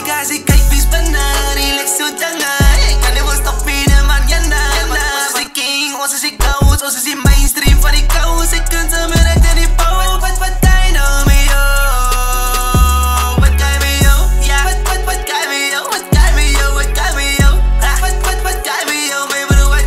guys, ik kijk wie's banaan, relax zo jangan. Ik kan niet wel stoppen, man, jana. Ons is die king, ons is die coach, ons is die mainstream van die coach. Ik kan ze meer uit in die pauw. Wat kan je nou mee, yo? Wat kan je mee, yo? Ja, wat kan je mee, yo? Wat kan je mee, yo? Wat kan je mee, yo? Wat kan je mee, yo? Mijn broer, wat?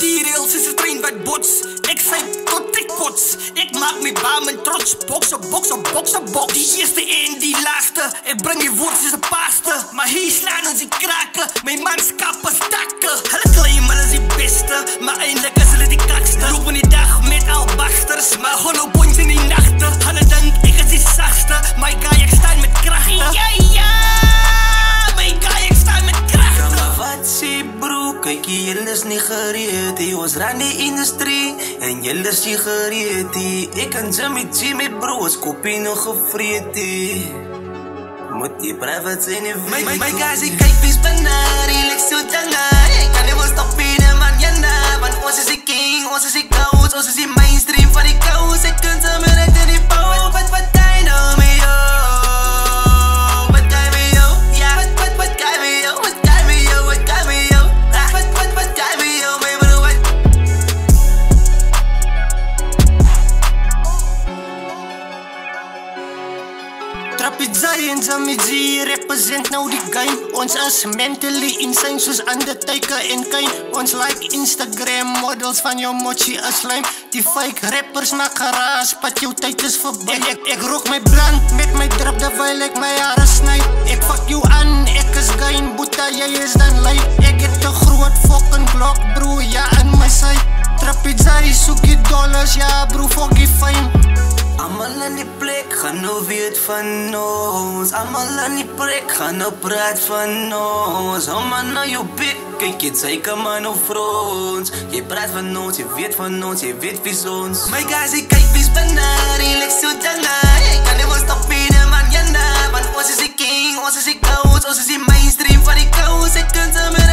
Die rails is het train wat bots. Ik zei tot ik kots. Ik maak mijn baan mijn trots. Boksen, boksen, boksen, box. Die eerste en die laatste. Ik breng je woord als een paaste. Maar hier slaan ons die kraken. Mijn manskappen stakken. Hulle claimen als die beste. Maar eindelijk is hulle die kakste. Lopen die dag met albasters. Maar hollow points in die nachten. Hulle denk ik is die zachtste. My guy, ik sta met krachten. Ja. My guy, ik sta met krachten. Wat zie bro? Kijk hier, jullie is niet gereed. Ons ran die industrie. En jullie is niet gereed. Ik kan Jimmy G met bro's. Kopie nog gevreed. Moet je private zijn en vrienden. My guys, ik kijk wie's banaan. Relax zo jangan. Ik kan niet wel stoppen, man, jana. Want ons is die king, ons is die coach. Ons is die mainstream van die coach. Ik kan ze meer uit in die pauw. Wat kan je nou mee, yo? Wat kan je mee, yo? Ja, wat kan je mee, yo? Wat kan je mee, yo? Wat kan je mee, yo? Wat kan je mee, yo? Mijn broer, wat? Trapizai en Zamiji represent nou die game. Ons is mentally insane soos Undertaker en Kane. Ons like Instagram models van jou mochi as lime. Die fake rappers maak geraas, pat jou tyd is verby. Ek rook my blunt met my drap terwyl ek my hare sny. Ek fuck you aan, ek is gain, boeta, jy is dan lui. Ek het 'n groot fucking Glock, bro, ja in my sy. Trapizai soek die dollars, ja bro, fuck die fame. Allemaal aan die plek, gaan nou weet van ons. Allemaal aan die plek, gaan nou praat van ons. Hou man nou jou bek, kijk je zeiken man op frons. Je praat van ons, je weet van ons, je weet wie's ons. My guys, ik kijk wie's banaan, relax zo jangan. Ik kan niet wel stoppen, man, jana. Want ons is die king, ons is die coach, ons is die mainstream van die coach. Ik kan ze meer